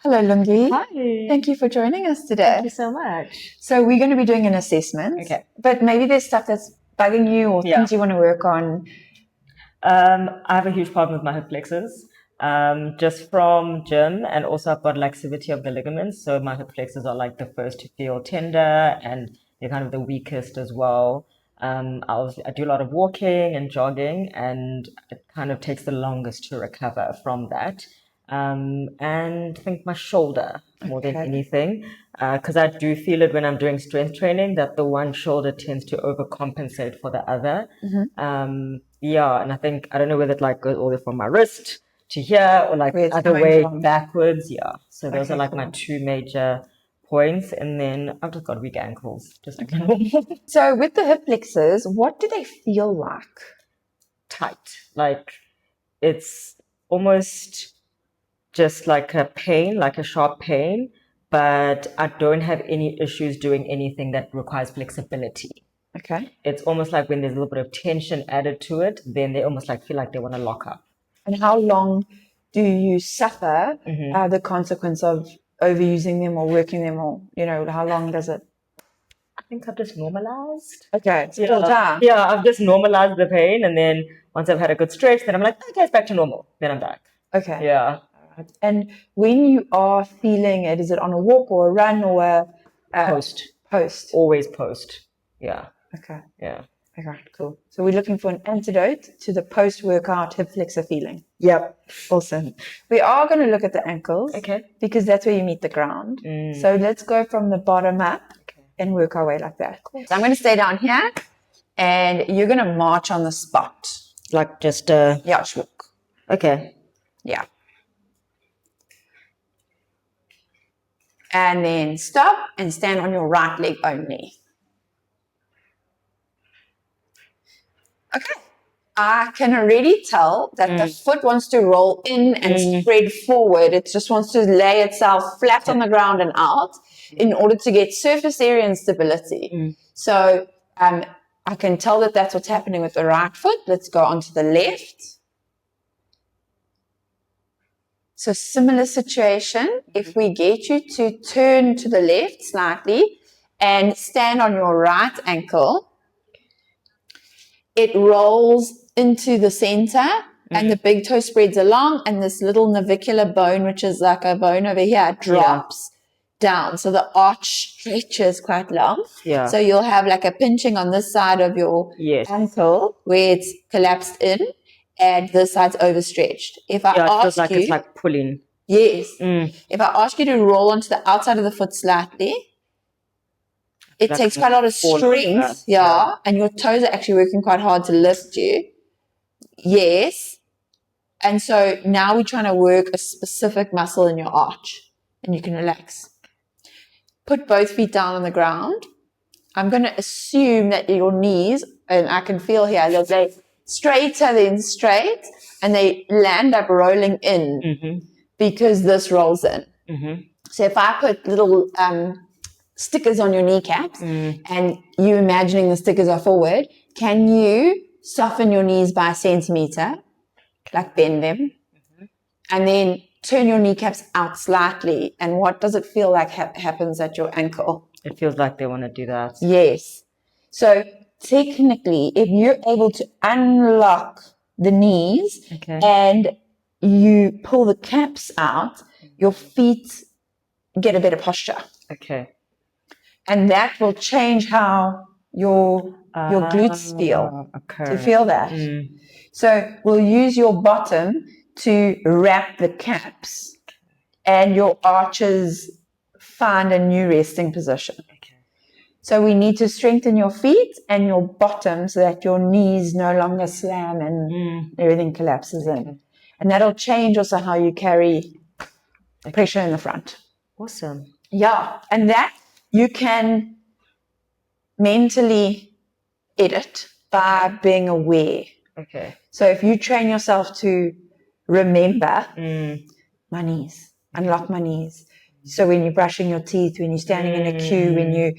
Hello, Lungi. Hi. Thank you for joining us today. Thank you so much. So we're going to be doing an assessment. Okay. But maybe there's stuff that's bugging you or Yeah. things you want to work on. I have a huge problem with my hip flexors, just from gym, and also I've got laxity of the ligaments. So my hip flexors are like the first to feel tender, and they're kind of the weakest as well. I do a lot of walking and jogging, and it kind of takes the longest to recover from that. And I think my shoulder more than Okay. anything, because I do feel it when I'm doing strength training that the one shoulder tends to overcompensate for the other. Yeah, and I don't know whether it like goes all the way from my wrist to here or like Where it's other coming way from. backwards. Yeah, so those Okay, are like my cool. two major points, and then I've just got weak ankles. Just So with the hip flexors, what do they feel like? tight. Like it's almost just like a pain, like a sharp pain, but I don't have any issues doing anything that requires flexibility. Okay. It's almost like when there's a little bit of tension added to it, then they almost like feel like they want to lock up. And how long do you suffer the consequence of overusing them or working them, or, how long does it? I think I've just normalized. Okay, it's full time. Yeah, I've just normalized the pain, and then once I've had a good stretch, then I'm like, okay, it's back to normal. Then I'm back. Okay. Yeah. And when you are feeling it, is it on a walk or a run or a Post. Post. Always post. Yeah. Okay. Yeah. Okay, cool. So we're looking for an antidote to the post-workout hip flexor feeling. Yep. Awesome. We are going to look at the ankles. Okay. Because that's where you meet the ground. So let's go from the bottom up and work our way like that. Cool. So I'm going to stay down here and you're going to march on the spot. Like just Yeah, just walk. okay. Yeah. And then stop and stand on your right leg only. Okay. I can already tell that the foot wants to roll in and spread forward. It just wants to lay itself flat on the ground and out in order to get surface area and stability. So I can tell that that's what's happening with the right foot. Let's go on to the left. So similar situation, if we get you to turn to the left slightly and stand on your right ankle, it rolls into the center and the big toe spreads along, and this little navicular bone, which is like a bone over here, drops down. So the arch stretches quite long. Yeah. So you'll have like a pinching on this side of your ankle where it's collapsed in, and this side's overstretched. If I ask like you, it's like pulling. Yes. If I ask you to roll onto the outside of the foot slightly, it Like takes quite a lot of strength, and your toes are actually working quite hard to lift you. Yes. And so now we're trying to work a specific muscle in your arch, and you can relax. Put both feet down on the ground. I'm going to assume that your knees, and I can feel here, they'll go straighter than straight, and they land up rolling in because this rolls in. So if I put little stickers on your kneecaps and you imagining the stickers are forward, can you soften your knees by a centimeter, like bend them, and then turn your kneecaps out slightly? And what does it feel like happens at your ankle? It feels like they want to do that. Yes. So technically, if you're able to unlock the knees and you pull the caps out, your feet get a better posture. Okay. And that will change how your glutes feel. Okay. Do you feel that? So we'll use your bottom to wrap the caps, and your arches find a new resting position. Okay. So we need to strengthen your feet and your bottom so that your knees no longer slam and everything collapses in. And that'll change also how you carry pressure in the front. Awesome. Yeah. And that you can mentally edit by being aware. Okay. So if you train yourself to remember my knees, unlock my knees. So when you're brushing your teeth, when you're standing in a queue, when you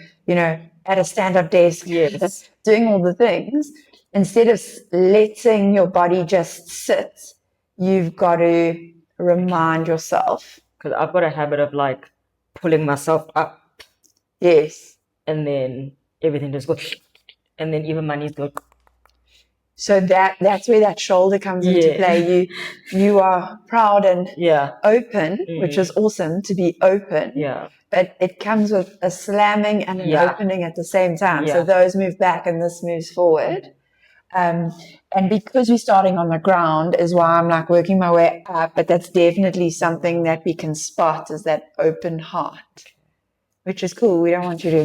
at a stand-up desk, doing all the things, instead of letting your body just sit, you've got to remind yourself because I've got a habit of like pulling myself up, Yes. and then everything just goes, and then even my knees go. So that's where that shoulder comes into play. You are proud and open, which is awesome to be open. Yeah. But it comes with a slamming and an opening at the same time. So those move back and this moves forward. And because we're starting on the ground is why I'm like working my way up. But that's definitely something that we can spot is that open heart, which is cool. We don't want you to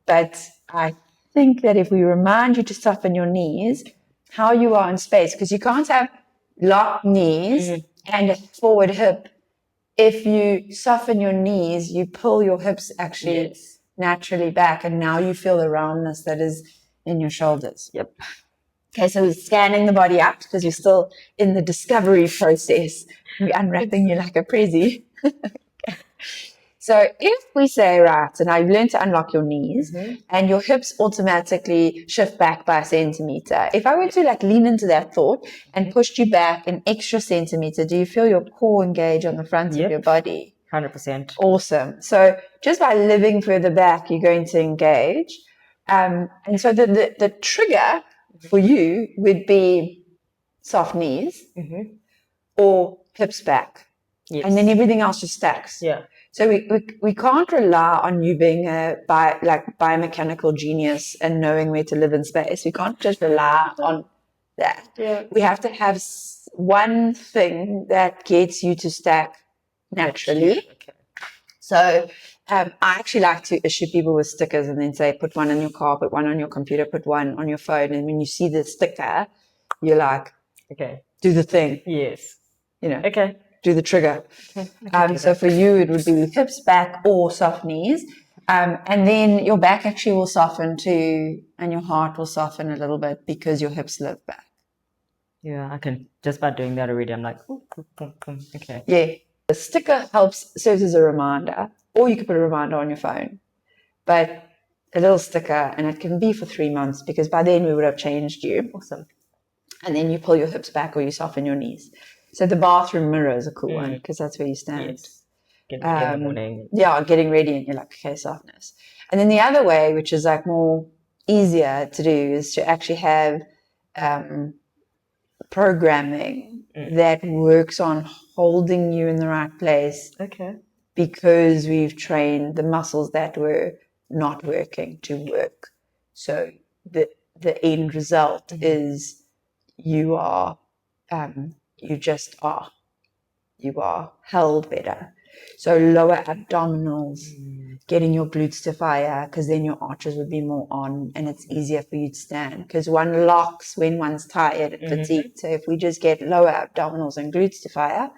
but I think that if we remind you to soften your knees, how you are in space, because you can't have locked knees and a forward hip. If you soften your knees, you pull your hips actually naturally back, and now you feel the roundness that is in your shoulders. Yep. Okay, so we're scanning the body up because you're still in the discovery process. We're unwrapping you like a prezi. So if we say, right, and I've learned to unlock your knees and your hips automatically shift back by a centimeter. If I were to like lean into that thought and pushed you back an extra centimeter, do you feel your core engage on the front of your body? 100%. Awesome. So just by living further back, you're going to engage. And so the trigger for you would be soft knees or hips back. Yes. And then everything else just stacks. Yeah. So we can't rely on you being a biomechanical genius and knowing where to live in space. We can't just rely on that. Yeah. We have to have one thing that gets you to stack naturally. Okay. So I actually like to issue people with stickers and then say, put one on your car, put one on your computer, put one on your phone. And when you see the sticker, you're like, okay, do the thing. Yes. You know. Okay. Do the trigger. So for you, it would be hips back or soft knees. And then your back actually will soften too, and your heart will soften a little bit because your hips lift back. Yeah, I can, just by doing that already, I'm like, okay. Yeah. The sticker serves as a reminder, or you could put a reminder on your phone. But a little sticker, and it can be for 3 months because by then we would have changed you. Awesome. And then you pull your hips back or you soften your knees. So the bathroom mirror is a cool one because that's where you stand. Yes. Getting ready in the morning. Yeah, getting ready and you're like, okay, softness. And then the other way, which is like more easier to do, is to actually have programming that works on holding you in the right place. Okay. Because we've trained the muscles that were not working to work. So the end result is you are held better. So lower abdominals, getting your glutes to fire, because then your arches would be more on and it's easier for you to stand. Because one locks when one's tired and fatigued. So if we just get lower abdominals and glutes to fire,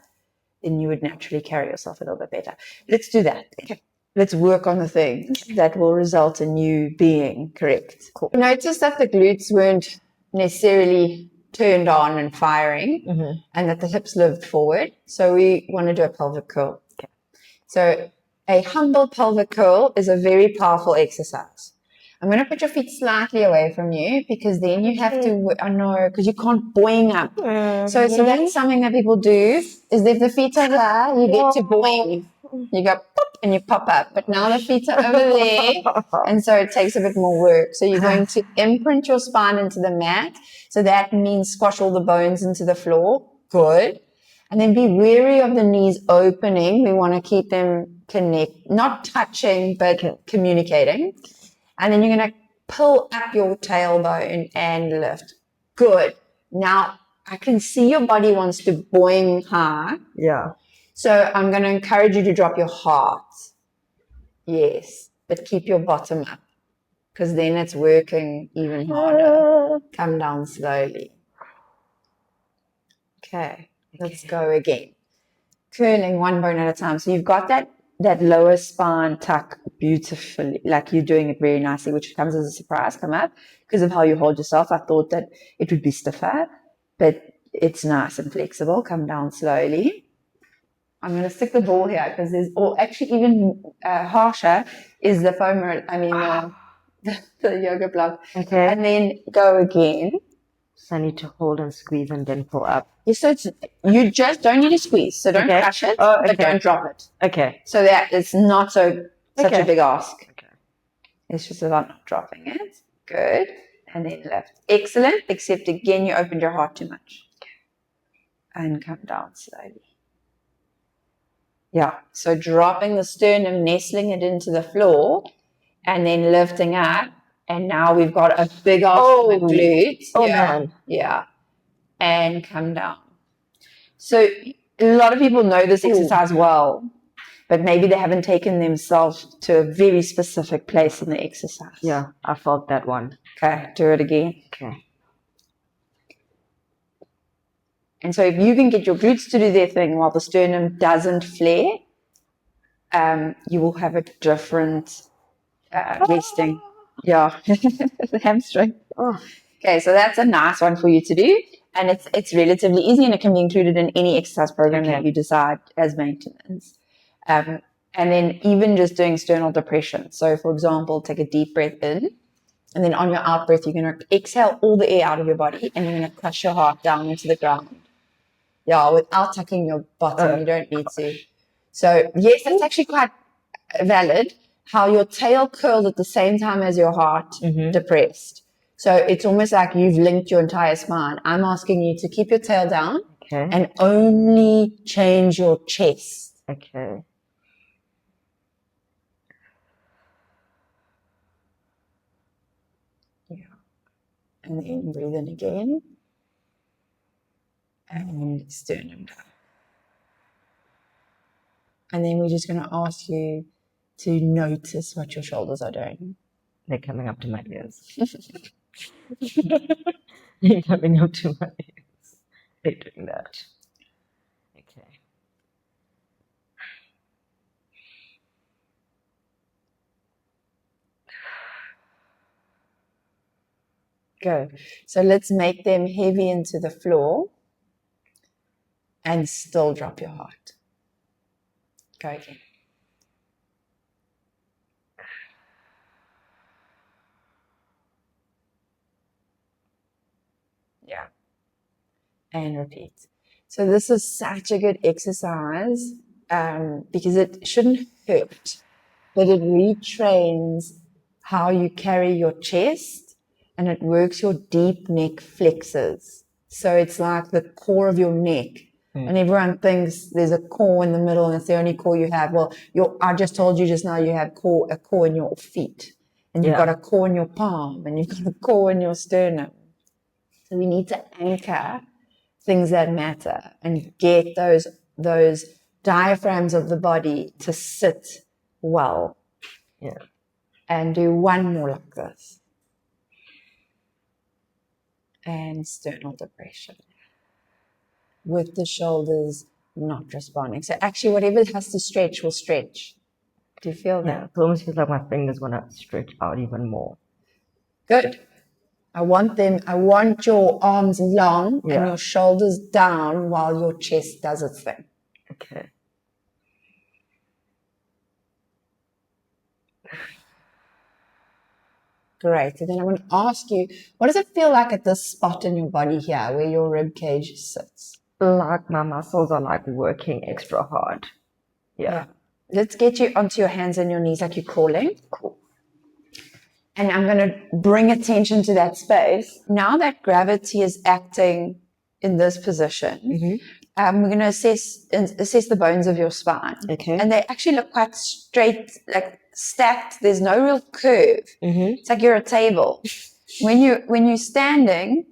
then you would naturally carry yourself a little bit better. Let's do that. Okay. Let's work on the things that will result in you being correct. Cool. Notice that the glutes weren't necessarily turned on and firing and that the hips lived forward. So we want to do a pelvic curl. Okay. So a humble pelvic curl is a very powerful exercise. I'm going to put your feet slightly away from you because then you have to, I know, because you can't boing up. So that's something that people do is if the feet are there, you get to boing. You go pop and you pop up. But now the feet are over there. And so it takes a bit more work. So you're going to imprint your spine into the mat. So that means squash all the bones into the floor. Good. And then be wary of the knees opening. We want to keep them not touching, but communicating. And then you're going to pull up your tailbone and lift. Good. Now, I can see your body wants to boing high. Yeah. So I'm going to encourage you to drop your heart. Yes. But keep your bottom up. Because then it's working even harder. Come down slowly. Okay. Let's go again. Curling one bone at a time. So you've got that lower spine tuck beautifully, like you're doing it very nicely, which comes as a surprise, come up, because of how you hold yourself. I thought that it would be stiffer, but it's nice and flexible. Come down slowly. I'm going to stick the ball here because actually even harsher is the foam, the yoga block. Okay. And then go again. So I need to hold and squeeze and then pull up. Yeah, so you just don't need to squeeze. So don't crush it, but don't drop it. Okay. So that it's not such a big ask. Okay. It's just about not dropping it. Good. And then lift. Excellent. Except again, you opened your heart too much. And come down slowly. Yeah. So dropping the sternum, nestling it into the floor, and then lifting up. And now we've got a big ask for the glutes. Oh, man. Yeah. And come down. So a lot of people know this exercise well, but maybe they haven't taken themselves to a very specific place in the exercise. Yeah, I felt that one. Okay, do it again. Okay. And so if you can get your glutes to do their thing while the sternum doesn't flare, you will have a different resting. Yeah, the hamstring. Oh. Okay, so that's a nice one for you to do. And it's relatively easy, and it can be included in any exercise program that you decide as maintenance. And then even just doing sternal depression. So, for example, take a deep breath in, and then on your out breath, you're going to exhale all the air out of your body, and you're going to crush your heart down into the ground. Yeah, without tucking your bottom. You don't need to. So, yes, that's actually quite valid, how your tail curled at the same time as your heart depressed. So it's almost like you've linked your entire spine. I'm asking you to keep your tail down and only change your chest. Okay. Yeah. And then breathe in again. And sternum down. And then we're just going to ask you to notice what your shoulders are doing. They're coming up to my ears. They're coming up to my ears. They're doing that. Okay. Go. So let's make them heavy into the floor and still drop your heart. Go again. Yeah. And repeat. So this is such a good exercise because it shouldn't hurt, but it retrains how you carry your chest, and it works your deep neck flexors. So it's like the core of your neck. And everyone thinks there's a core in the middle and it's the only core you have. Well, I just told you just now you have a core in your feet, and you've got a core in your palm, and you've got a core in your sternum. So we need to anchor things that matter and get those diaphragms of the body to sit well. Yeah. And do one more like this. And sternal depression. With the shoulders not responding. So actually whatever has to stretch will stretch. Do you feel that? Yeah, it almost feels like my fingers want to stretch out even more. Good. I want your arms long and your shoulders down while your chest does its thing. Okay. Great. And then I'm going to ask you, what does it feel like at this spot in your body here where your rib cage sits? Like my muscles are like working extra hard. Yeah. Let's get you onto your hands and your knees like you're crawling. Cool. And I'm going to bring attention to that space. Now that gravity is acting in this position, we're going to assess the bones of your spine. Okay. And they actually look quite straight, like stacked. There's no real curve. It's like you're a table. When you're standing,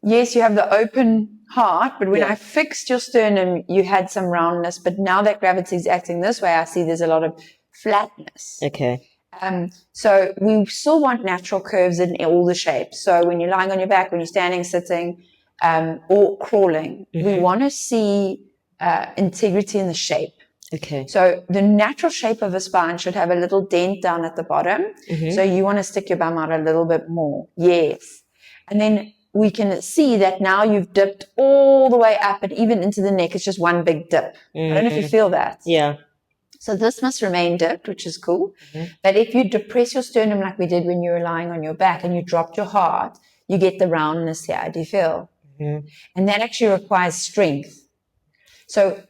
yes, you have the open heart, but when I fixed your sternum, you had some roundness. But now that gravity is acting this way, I see there's a lot of flatness. Okay. So we still want natural curves in all the shapes. So when you're lying on your back, when you're standing, sitting, or crawling, we want to see integrity in the shape. Okay. So the natural shape of a spine should have a little dent down at the bottom. So you want to stick your bum out a little bit more. Yes. And then we can see that now you've dipped all the way up and even into the neck. It's just one big dip. I don't know if you feel that. Yeah. So this must remain dipped, which is cool. But if you depress your sternum like we did when you were lying on your back and you dropped your heart, you get the roundness here. Do you feel? Mm-hmm. And that actually requires strength. So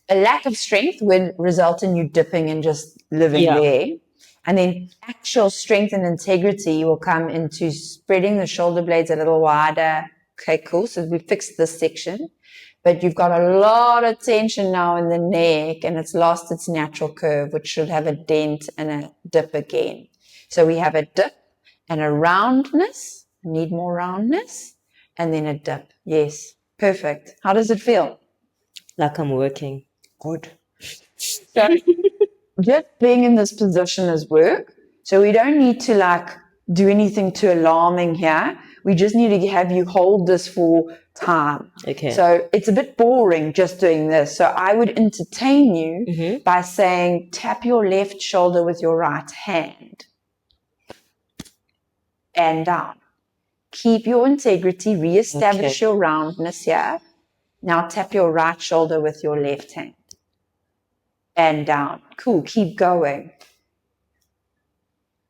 a lack of strength would result in you dipping and just living there. And then actual strength and integrity will come into spreading the shoulder blades a little wider. Okay, cool. So we fixed this section. But you've got a lot of tension now in the neck, and it's lost its natural curve, which should have a dent and a dip again. So we have a dip and a roundness. Need more roundness. And then a dip. Yes. Perfect. How does it feel? Like I'm working. Good. So just being in this position is work. So we don't need to like do anything too alarming here. We just need to have you hold this for time. Okay. So it's a bit boring just doing this. So I would entertain you by saying, tap your left shoulder with your right hand and down. Keep your integrity, reestablish your roundness here. Now tap your right shoulder with your left hand and down. Cool. Keep going.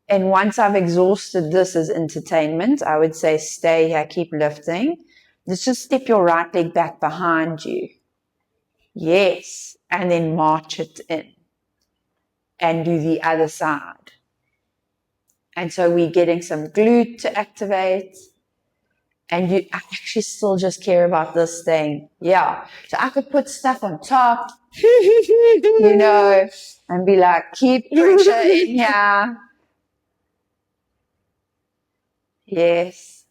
And once I've exhausted this as entertainment, I would say stay here, keep lifting. Let's just step your right leg back behind you. Yes. And then march it in. And do the other side. And so we're getting some glute to activate. And I actually still just care about this thing. Yeah. So I could put stuff on top, you know, and be like, keep pressure in here. Yes.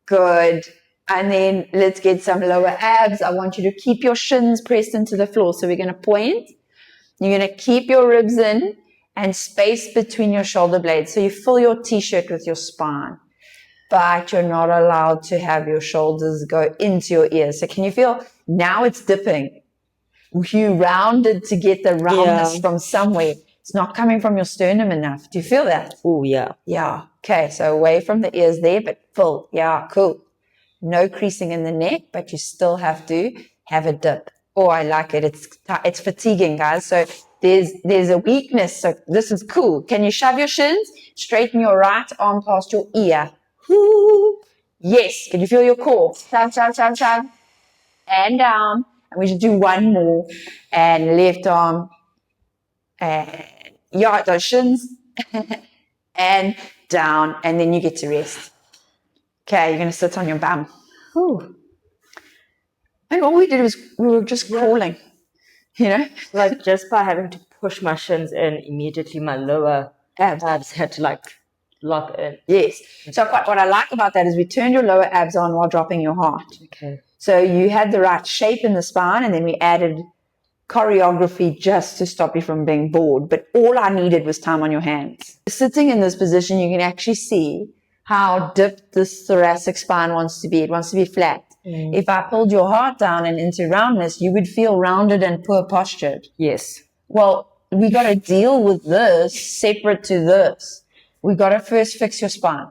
Good. And then let's get some lower abs. I want you to keep your shins pressed into the floor. So we're going to point. You're going to keep your ribs in and space between your shoulder blades. So you fill your t-shirt with your spine. But you're not allowed to have your shoulders go into your ears. So can you feel now it's dipping? You rounded to get the roundness from somewhere. It's not coming from your sternum enough. Do you feel that? Oh, yeah. Yeah. Okay. So away from the ears there, but full. Yeah. Cool. No creasing in the neck, but you still have to have a dip. Oh, I like it. It's fatiguing, guys. So there's a weakness. So this is cool. Can you shove your shins? Straighten your right arm past your ear. Yes. Can you feel your core? Shove, shove, shove, shove. And down. And we should do one more. And left arm. And those shins. And down. And then you get to rest. Okay, you're going to sit on your bum. Whew. And all we did was we were just crawling, you know? Like just by having to push my shins in, immediately my lower abs had to like lock in. Yes. So what I like about that is we turned your lower abs on while dropping your heart. Okay. So you had the right shape in the spine, and then we added choreography just to stop you from being bored. But all I needed was time on your hands. Sitting in this position, you can actually see how dipped this thoracic spine wants to be. It wants to be flat. If I pulled your heart down and into roundness, you would feel rounded and poor postured. Yes. Well, we got to deal with this separate to this. We got to first fix your spine.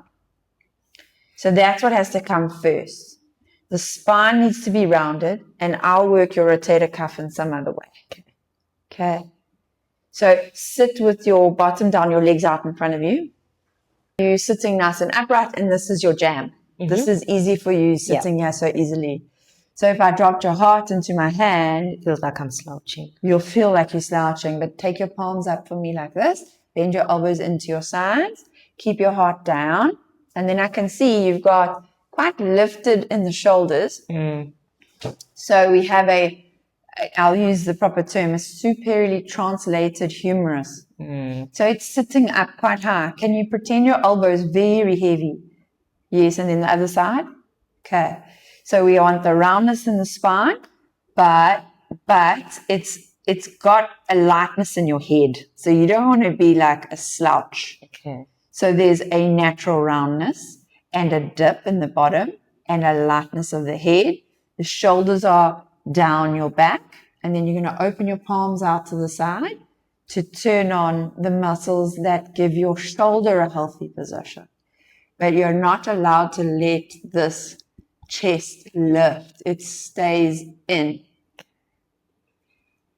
So that's what has to come first. The spine needs to be rounded, and I'll work your rotator cuff in some other way. Okay. So sit with your bottom down, your legs out in front of you. You're sitting nice and upright, and this is your jam. This is easy for you sitting here so easily. So if I dropped your heart into my hand, It feels like I'm slouching. You'll feel like you're slouching, but take your palms up for me like this. Bend your elbows into your sides. Keep your heart down. And then I can see you've got quite lifted in the shoulders. So we have I'll use the proper term, a superiorly translated humerus. So it's sitting up quite high. Can you pretend your elbow is very heavy? Yes, and then the other side. Okay. So we want the roundness in the spine, but it's got a lightness in your head. So you don't want to be like a slouch. Okay. So there's a natural roundness and a dip in the bottom and a lightness of the head. The shoulders are down your back, and then you're going to open your palms out to the side to turn on the muscles that give your shoulder a healthy position. But you're not allowed to let this chest lift. It stays in.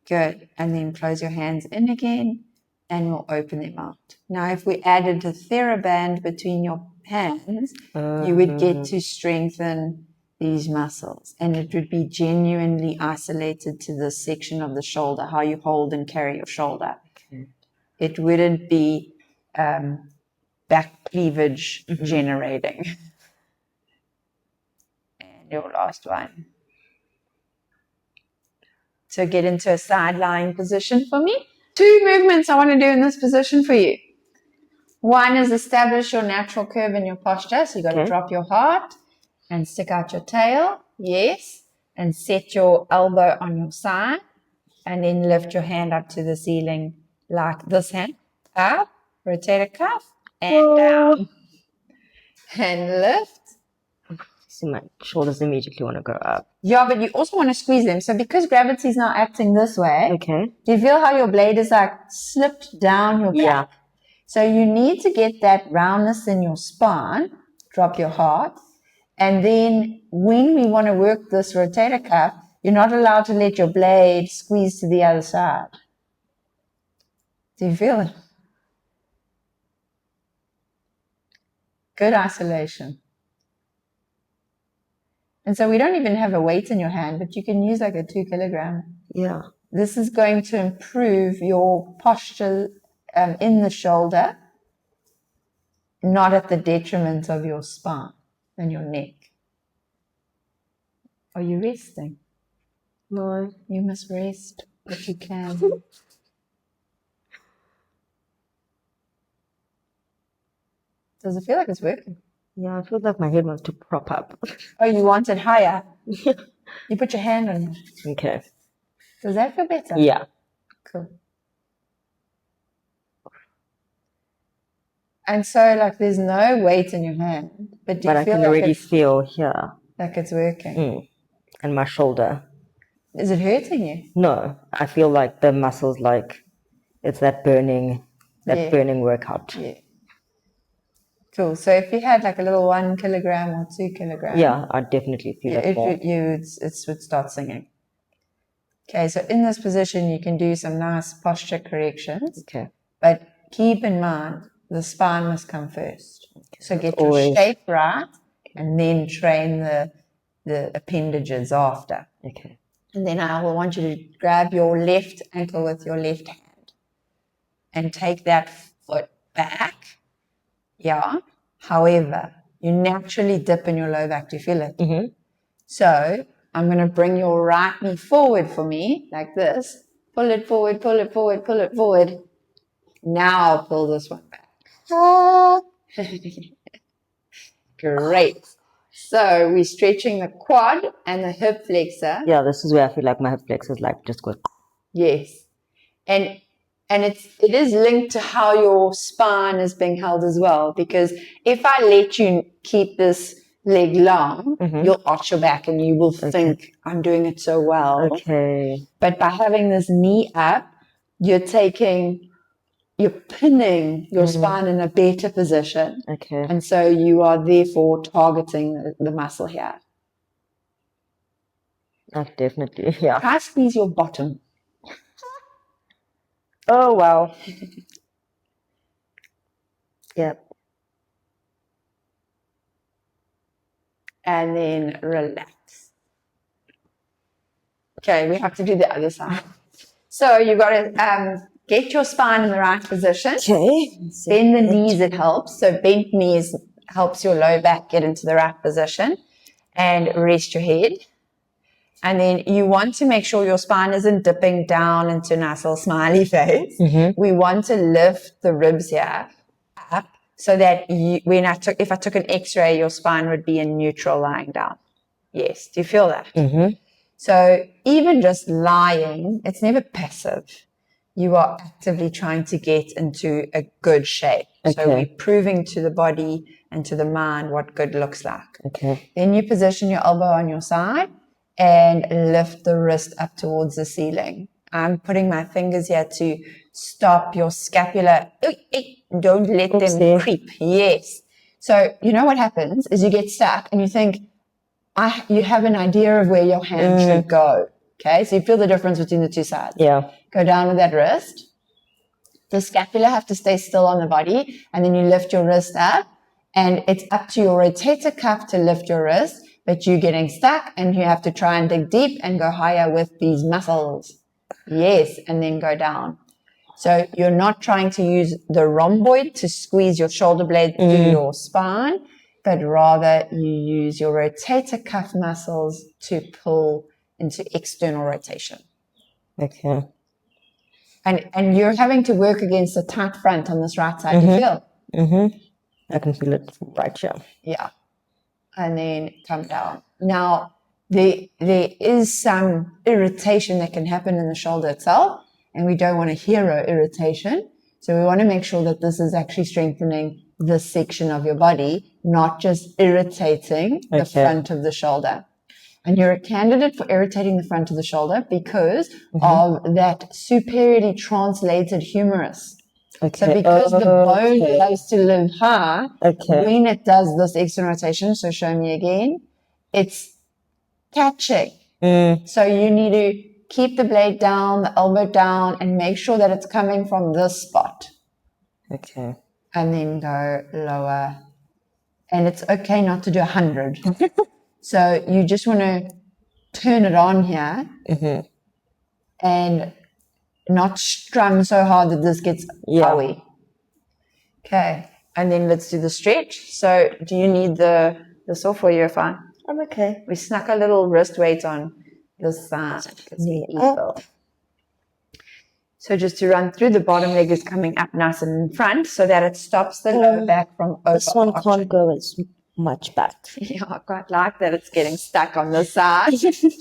Good. And then close your hands in again, and we'll open them out. Now, if we added a TheraBand between your hands, you would get to strengthen these muscles, and it would be genuinely isolated to this section of the shoulder, how you hold and carry your shoulder. Okay. It wouldn't be back cleavage generating. And your last one. So get into a side lying position for me. 2 movements I want to do in this position for you. One is establish your natural curve in your posture. So you got to drop your heart and stick out your tail. Yes. And set your elbow on your side. And then lift your hand up to the ceiling like this hand. Up. Rotate a cuff. And down. And lift. See, my shoulders immediately want to go up. Yeah, but you also want to squeeze them. So because gravity is now acting this way, Okay. do you feel how your blade is like slipped down your back? Yeah. So you need to get that roundness in your spine. Drop your heart. And then when we want to work this rotator cuff, you're not allowed to let your blade squeeze to the other side. Do you feel it? Good isolation. And so we don't even have a weight in your hand, but you can use like a 2 kilogram. Yeah. This is going to improve your posture in the shoulder, not at the detriment of your spine and your neck. Are you resting? No. You must rest if you can. Does it feel like it's working? Yeah, I feel like my head wants to prop up. Oh, you want it higher? You put your hand on it. Okay. Does that feel better? Yeah. Cool. And so, like, there's no weight in your hand, but I can already feel here. Like it's working. And my shoulder. Is it hurting you? No, I feel like the muscles, like it's that burning workout. Yeah. Cool. So if you had like a little 1 kilogram or 2 kilogram. Yeah, I'd definitely feel it more. It would start singing. Okay, so in this position, you can do some nice posture corrections. Okay. But keep in mind, the spine must come first. So get your shape right and then train the appendages after. Okay. And then I will want you to grab your left ankle with your left hand and take that foot back. Yeah. However, you naturally dip in your low back. Do you feel it? Mm-hmm. So I'm going to bring your right knee forward for me like this. Pull it forward, pull it forward, pull it forward. Now I'll pull this one back. Great. So we're stretching the quad and the hip flexor. Yeah, this is where I feel like my hip flexor is like just good. Yes. And it is linked to how your spine is being held as well, because if I let you keep this leg long, you'll arch your back and you will think, I'm doing it so well. Okay. But by having this knee up, you're pinning your spine in a better position. Okay. And so you are therefore targeting the muscle here. Definitely, yeah. Try squeeze your bottom. Oh, wow. Yep. And then relax. Okay, we have to do the other side. So you've got to get your spine in the right position. Okay. Bend the knees, it helps. So bent knees helps your low back get into the right position. And rest your head. And then you want to make sure your spine isn't dipping down into a nice little smiley face. We want to lift the ribs here up so that if I took an x-ray, your spine would be in neutral lying down. Yes. Do you feel that? So even just lying, it's never passive. You are actively trying to get into a good shape. So we're proving to the body and to the mind what good looks like. Okay. Then you position your elbow on your side and lift the wrist up towards the ceiling. I'm putting my fingers here to stop your scapula. Don't let them creep. Yes. So you know what happens is you get stuck and you think, you have an idea of where your hand should go. Okay. So you feel the difference between the two sides. Yeah. Go down with that wrist. The scapula have to stay still on the body, and then you lift your wrist up and it's up to your rotator cuff to lift your wrist, but you're getting stuck and you have to try and dig deep and go higher with these muscles. Yes, and then go down. So you're not trying to use the rhomboid to squeeze your shoulder blade through your spine, but rather you use your rotator cuff muscles to pull into external rotation. Okay. And you're having to work against a tight front on this right side. You feel? Mm-hmm. I can feel it right here. Yeah. And then come down. Now, there is some irritation that can happen in the shoulder itself, and we don't want a hero irritation. So we want to make sure that this is actually strengthening this section of your body, not just irritating the front of the shoulder. And you're a candidate for irritating the front of the shoulder because of that superiorly translated humerus. Okay. So because the bone loves to live high, when it does this external rotation, so show me again, it's catching. So you need to keep the blade down, the elbow down, and make sure that it's coming from this spot. Okay. And then go lower. And it's okay not to do 100. So you just want to turn it on here and not strum so hard that this gets owie. Okay. And then let's do the stretch. So do you need this off or you're fine? I'm okay. We snuck a little wrist weight on this side because we evil. So just to run through, the bottom leg is coming up nice and in front so that it stops the lower back from overarching. This one can't go as much back. Yeah, I quite like that it's getting stuck on the side,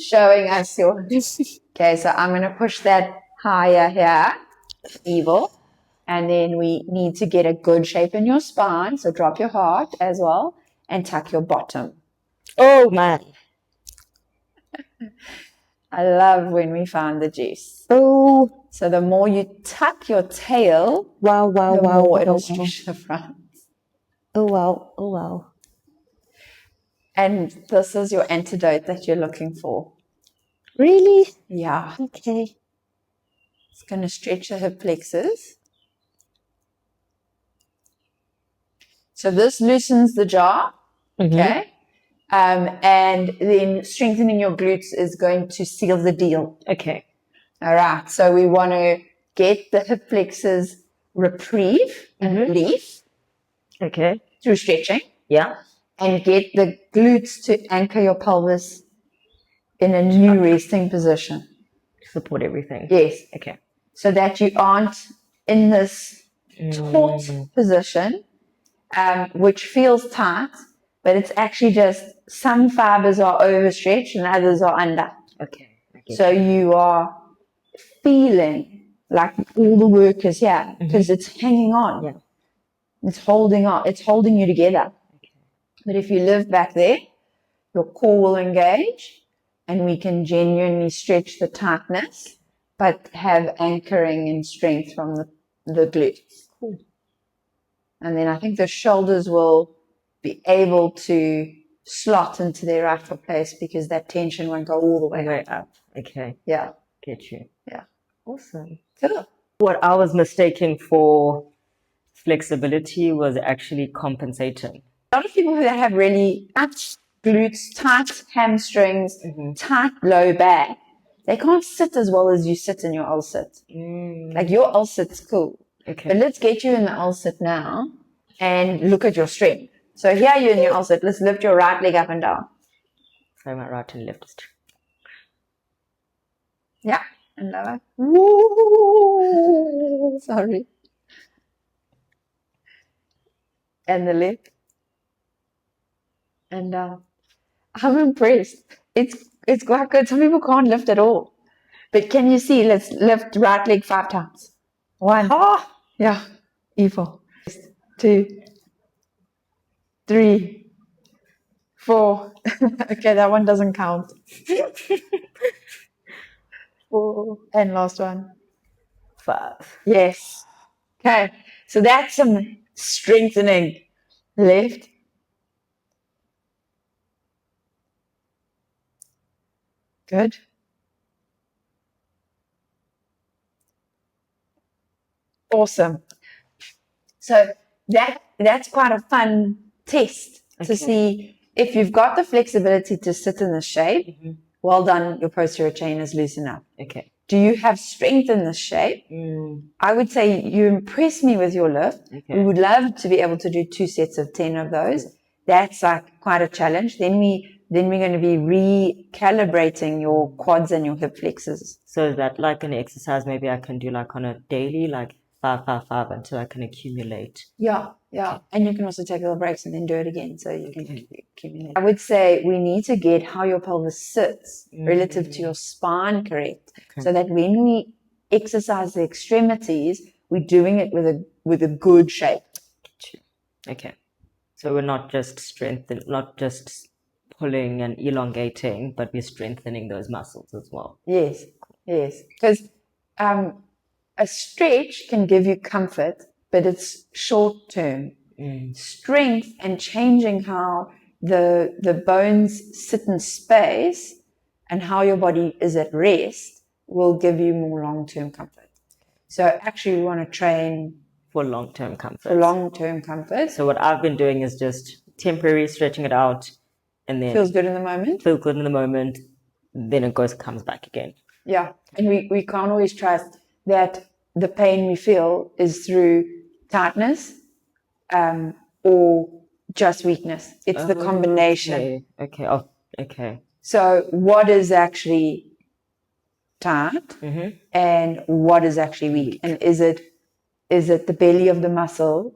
showing us your... Okay, so I'm going to push that higher here, evil. And then we need to get a good shape in your spine. So drop your heart as well and tuck your bottom. Oh, man. I love when we find the juice. Oh. So the more you tuck your tail, the more it'll stretch the front. Oh, wow. Oh, wow. And this is your antidote that you're looking for. Really? Yeah. Okay. It's going to stretch the hip flexors. So this loosens the jaw. Okay. And then strengthening your glutes is going to seal the deal. Okay. All right. So we want to get the hip flexors reprieve and relief. Okay. Through stretching. Yeah. And get the glutes to anchor your pelvis in a new resting position. Support everything. Yes. Okay. So that you aren't in this taut position, which feels tight, but it's actually just some fibers are overstretched and others are under. Okay. So you are feeling like all the work is here because it's hanging on. Yeah. It's holding on. It's holding you together. Okay. But if you live back there, your core will engage and we can genuinely stretch the tightness, but have anchoring and strength from the glutes. Cool. And then I think the shoulders will be able to slot into their rightful place because that tension won't go all the way up. Okay. Yeah. Get you. Yeah. Awesome. Cool. What I was mistaking for flexibility was actually compensating. A lot of people that have really tight glutes, tight hamstrings, tight low back, they can't sit as well as you sit in your L-sit. Like your L-sit's cool. Okay. But let's get you in the L-sit now and look at your strength. So here you're in your L-sit. Let's lift your right leg up and down. So my right and left. Yeah. And lower. Woo! Sorry. And the left. And down. I'm impressed. It's quite good. Some people can't lift at all. But can you see? Let's lift right leg 5 times. 1. Yeah. Evil. 2. 3. 4. Okay, that one doesn't count. 4. And last one. 5. Yes. Okay. So that's some strengthening. Left. Good. Awesome. So that's quite a fun test to see if you've got the flexibility to sit in the shape. Well done, your posterior chain is loose enough. Okay. Do you have strength in this shape? I would say you impress me with your lift. Okay. We would love to be able to do 2 sets of 10 of those. That's like quite a challenge. Then we're going to be recalibrating your quads and your hip flexors. So is that like an exercise maybe I can do like on a daily, like 5, 5, 5 until I can accumulate? Yeah. And you can also take little breaks and then do it again so you can accumulate. I would say we need to get how your pelvis sits relative to your spine correct, so that when we exercise the extremities, we're doing it with a good shape. Okay. So we're not just not just pulling and elongating, but we're strengthening those muscles as well. Yes. Because a stretch can give you comfort, but it's short term. Strength and changing how the bones sit in space and how your body is at rest will give you more long-term comfort. So actually we want to train for long-term comfort. So what I've been doing is just temporary stretching it out, and then feels good in the moment. Then it comes back again. Yeah. And we can't always trust that the pain we feel is through tightness or just weakness. It's the combination. Okay. So what is actually tight and what is actually weak? And is it the belly of the muscle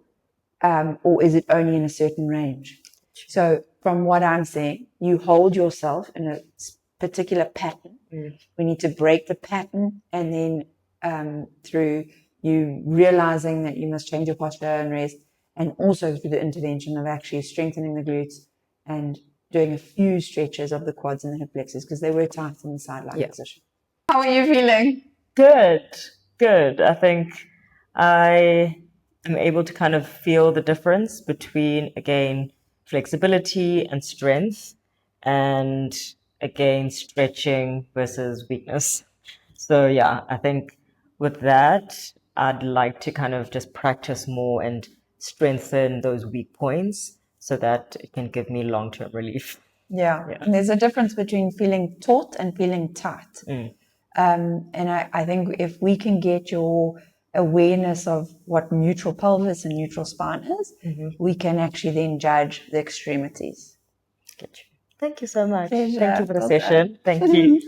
or is it only in a certain range? So from what I'm saying, you hold yourself in a particular pattern. We need to break the pattern, and then through you realizing that you must change your posture and rest, and also through the intervention of actually strengthening the glutes and doing a few stretches of the quads and the hip flexors because they were tight in the side-lying position. How are you feeling? Good. I think I am able to kind of feel the difference between, again, flexibility and strength, and again, stretching versus weakness. So yeah, I think with that, I'd like to kind of just practice more and strengthen those weak points so that it can give me long-term relief. Yeah. And there's a difference between feeling taut and feeling tight. And I think if we can get your awareness of what neutral pelvis and neutral spine is, we can actually then judge the extremities. Thank you so much. Pleasure. Thank you for the session. Thank you.